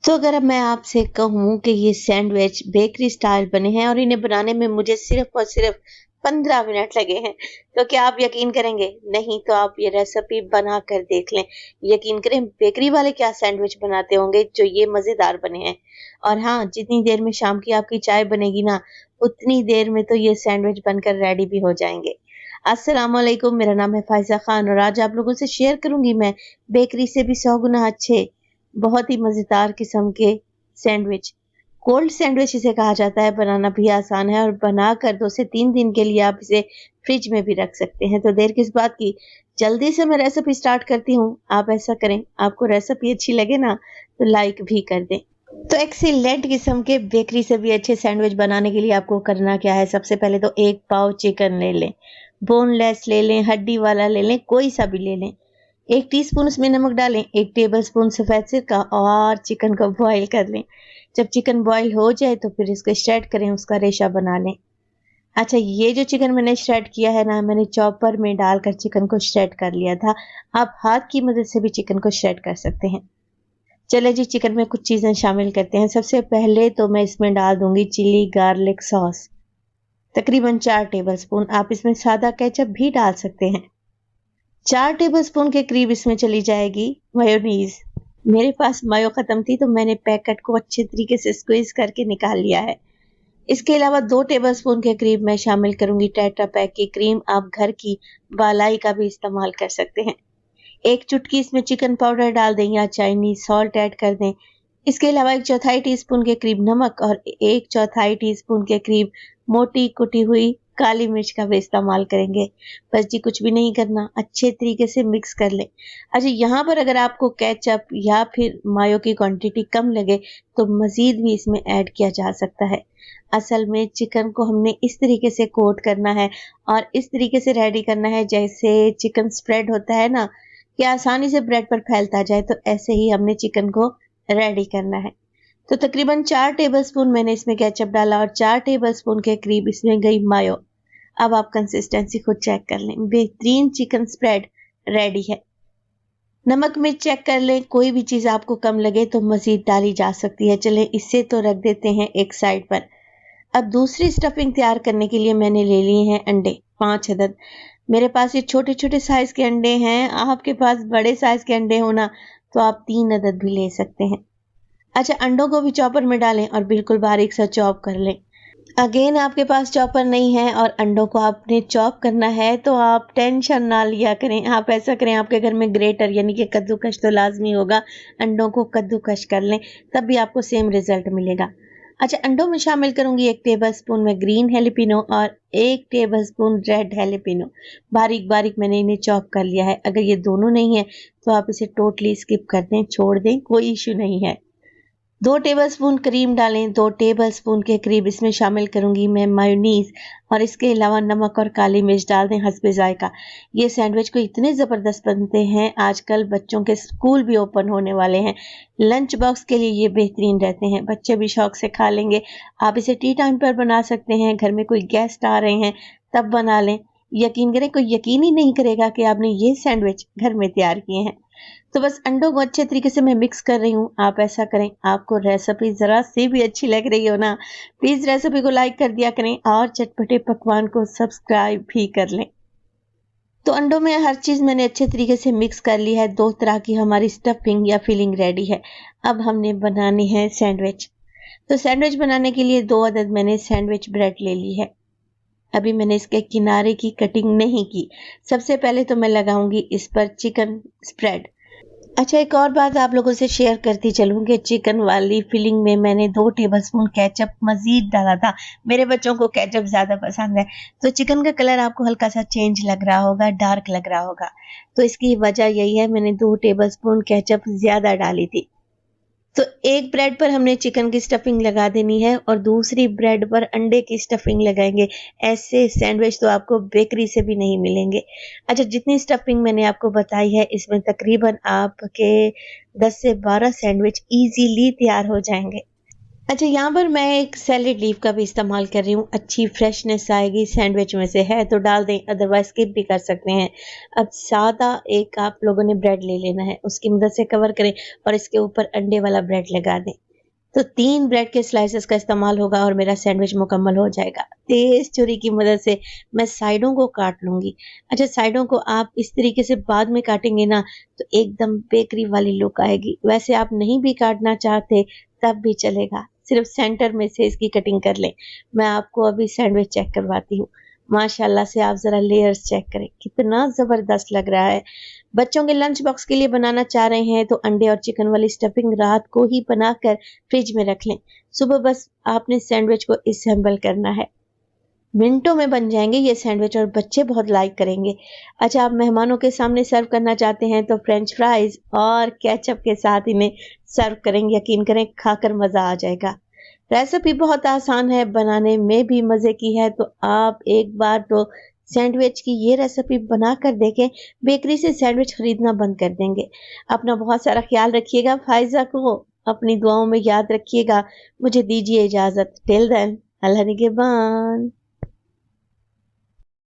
तो अगर अब मैं आपसे कहूँ कि ये सैंडविच बेकरी स्टाइल बने हैं और इन्हें बनाने में मुझे सिर्फ़ और सिर्फ़ 15 मिनट लगे हैं, तो क्या आप यकीन करेंगे? नहीं तो आप ये रेसिपी बना कर देख लें। यकीन करें बेकरी वाले क्या सैंडविच बनाते होंगे जो ये मज़ेदार बने हैं। और हाँ, जितनी देर में शाम की आपकी चाय बनेगी ना, उतनी देर में तो ये सैंडविच बनकर रेडी भी हो जाएँगे। अस्सलाम वालेकुम, मेरा नाम है फ़ाइज़ा ख़ान और आज आप लोगों से शेयर करूँगी मैं बेकरी से भी 100 गुना अच्छे बहुत ही मज़ेदार किस्म के सैंडविच। कोल्ड सैंडविच इसे कहा जाता है, बनाना भी आसान है और बनाकर 2 से 3 दिन के लिए आप इसे फ्रिज में भी रख सकते हैं। तो देर किस बात की, जल्दी से मैं रेसिपी स्टार्ट करती हूँ। आप ऐसा करें, आपको रेसिपी अच्छी लगे ना तो लाइक भी कर दें। तो एक्सीलेंट किस्म के बेकरी से भी अच्छे सैंडविच बनाने के लिए आपको करना क्या है, सबसे पहले तो 1 पाव चिकन ले लें, बोनलेस ले लें, हड्डी वाला ले लें, कोई सा भी ले लें। 1 टीस्पून उसमें नमक डालें, 1 टेबलस्पून सफ़ेद सिरका और चिकन को बॉईल कर लें। जब चिकन बॉईल हो जाए तो फिर इसको श्रेड करें, उसका रेशा बना लें। अच्छा, ये जो चिकन मैंने श्रेड किया है ना, मैंने चॉपर में डालकर चिकन को श्रेड कर लिया था। आप हाथ की मदद से भी चिकन को श्रेड कर सकते हैं। चले जी, चिकन में कुछ चीज़ें शामिल करते हैं। सबसे पहले तो मैं इसमें डाल दूंगी चिली गार्लिक सॉस, तकरीबन 4 टेबलस्पून। आप इसमें सादा केचप भी डाल सकते हैं। 4 टेबलस्पून के करीब इसमें चली जाएगी मेयोनीज। मेरे पास मायो खत्म थी तो मैंने पैकेट को अच्छे तरीके से स्क्वीज करके निकाल लिया है। इसके अलावा 2 टेबलस्पून के करीब मैं शामिल करूंगी टेट्रा पैक की क्रीम। आप घर की बालाई का भी इस्तेमाल कर सकते हैं। 1 चुटकी इसमें चिकन पाउडर डाल दें या चाइनीज सॉल्ट ऐड कर दें। इसके अलावा 1/4 टीस्पून के करीब नमक और 1/4 टीस्पून के करीब मोटी कुटी हुई काली मिर्च का भी इस्तेमाल करेंगे। बस जी, कुछ भी नहीं करना, अच्छे तरीके से मिक्स कर लें। अच्छा, यहाँ पर अगर आपको केचप या फिर मायो की क्वांटिटी कम लगे तो मज़ीद भी इसमें ऐड किया जा सकता है। असल में चिकन को हमने इस तरीके से कोट करना है और इस तरीके से रेडी करना है जैसे चिकन स्प्रेड होता है ना, कि आसानी से ब्रेड पर फैलता जाए, तो ऐसे ही हमने चिकन को रेडी करना है। तो तकरीबन 4 टेबलस्पून मैंने इसमें केचप डाला और 4 टेबलस्पून के करीब इसमें गई मायो। अब आप कंसिस्टेंसी खुद चेक कर लें। बेहतरीन चिकन स्प्रेड रेडी है। नमक मिर्च चेक कर लें, कोई भी चीज़ आपको कम लगे तो मज़ीद डाली जा सकती है। चलें, इससे तो रख देते हैं एक साइड पर। अब दूसरी स्टफिंग तैयार करने के लिए मैंने ले लिए हैं अंडे, 5 अदद। मेरे पास ये छोटे छोटे साइज़ के अंडे हैं। आपके पास बड़े साइज़ के अंडे हो ना तो आप 3 अदद भी ले सकते हैं। अच्छा, अंडों को भी चॉपर में डालें और बिल्कुल बारीक सा चॉप कर लें। अगेन आपके पास चॉपर नहीं है और अंडों को आपने चॉप करना है तो आप टेंशन ना लिया करें। आप ऐसा करें, आपके घर में ग्रेटर यानी कि कद्दूकश तो लाजमी होगा। अंडों को कद्दूकश कर लें, तब भी आपको सेम रिजल्ट मिलेगा। अच्छा, अंडों में शामिल करूंगी 1 टेबलस्पून में ग्रीन हेलिपिनो और 1 टेबलस्पून रेड हेलिपिनो। बारीक बारीक मैंने इन्हें चॉप कर लिया है। अगर ये दोनों नहीं है तो आप इसे टोटली स्किप कर दें, छोड़ दें, कोई इशू नहीं है। 2 टेबलस्पून क्रीम डालें, 2 टेबलस्पून के करीब इसमें शामिल करूंगी मैं मायोनीज और इसके अलावा नमक और काली मिर्च डाल दें हस्बे जायका। ये सैंडविच को इतने ज़बरदस्त बनते हैं, आजकल बच्चों के स्कूल भी ओपन होने वाले हैं, लंच बॉक्स के लिए ये बेहतरीन रहते हैं, बच्चे भी शौक से खा लेंगे। आप इसे टी टाइम पर बना सकते हैं, घर में कोई गेस्ट आ रहे हैं तब बना लें। यकीन करें, कोई यकीन ही नहीं करेगा कि आपने ये सैंडविच घर में तैयार किए हैं। तो बस अंडों को अच्छे तरीके से मैं मिक्स कर रही हूँ। आप ऐसा करें, आपको रेसिपी ज़रा सी भी अच्छी लग रही हो ना, प्लीज़ रेसिपी को लाइक कर दिया करें और चटपटे पकवान को सब्सक्राइब भी कर लें। तो अंडों में हर चीज़ मैंने अच्छे तरीके से मिक्स कर ली है। 2 तरह की हमारी स्टफिंग या फिलिंग रेडी है। अब हमने बनानी है सैंडविच। तो सैंडविच बनाने के लिए 2 अदद मैंने सैंडविच ब्रेड ले ली है। अभी मैंने इसके किनारे की कटिंग नहीं की। सबसे पहले तो मैं लगाऊंगी इस पर चिकन स्प्रेड। अच्छा, एक और बात आप लोगों से शेयर करती चलूँ कि चिकन वाली फिलिंग में मैंने 2 टेबलस्पून केचप मज़ीद डाला था। मेरे बच्चों को केचप ज़्यादा पसंद है, तो चिकन का कलर आपको हल्का सा चेंज लग रहा होगा, डार्क लग रहा होगा। तो इसकी वजह यही है, मैंने 2 टेबलस्पून केचप ज़्यादा डाली थी। तो एक ब्रेड पर हमने चिकन की स्टफिंग लगा देनी है और दूसरी ब्रेड पर अंडे की स्टफिंग लगाएंगे। ऐसे सैंडविच तो आपको बेकरी से भी नहीं मिलेंगे। अच्छा, जितनी स्टफिंग मैंने आपको बताई है इसमें तकरीबन आपके 10 से 12 सैंडविच इजीली तैयार हो जाएंगे। अच्छा, यहाँ पर मैं एक सैलेड लीफ का भी इस्तेमाल कर रही हूँ, अच्छी फ्रेशनेस आएगी, सैंडविच में से है तो डाल दें, अदरवाइज स्किप भी कर सकते हैं। अब सादा एक आप लोगों ने ब्रेड ले लेना है, उसकी मदद से कवर करें और इसके ऊपर अंडे वाला ब्रेड लगा दें। तो 3 ब्रेड के स्लाइसेस का इस्तेमाल होगा और मेरा सैंडविच मुकम्मल हो जाएगा। तेज़ छुरी की मदद से मैं साइडों को काट लूँगी। अच्छा, साइडों को आप इस तरीके से बाद में काटेंगे ना, तो एकदम बेकरी वाली लुक आएगी। वैसे आप नहीं भी काटना चाहते तब भी चलेगा, सिर्फ सेंटर में से इसकी कटिंग कर लें। मैं आपको अभी सैंडविच चेक करवाती हूँ। माशाल्लाह से आप ज़रा लेयर्स चेक करें, कितना ज़बरदस्त लग रहा है। बच्चों के लंच बॉक्स के लिए बनाना चाह रहे हैं तो अंडे और चिकन वाली स्टफिंग रात को ही बनाकर फ्रिज में रख लें। सुबह बस आपने सैंडविच को असेंबल करना है। मिनटों में बन जाएंगे ये सैंडविच और बच्चे बहुत लाइक करेंगे। अच्छा, आप मेहमानों के सामने सर्व करना चाहते हैं तो फ्रेंच फ्राइज और केचप के साथ इन्हें सर्व करेंगे, यकीन करें खाकर मज़ा आ जाएगा। रेसिपी बहुत आसान है, बनाने में भी मज़े की है, तो आप एक बार तो सैंडविच की ये रेसिपी बना कर देखें, बेकरी से सैंडविच खरीदना बंद कर देंगे। अपना बहुत सारा ख्याल रखिएगा, फायजा को अपनी दुआओं में याद रखिएगा। मुझे दीजिए इजाज़त। टिल देन, अल्लाह निगहबान।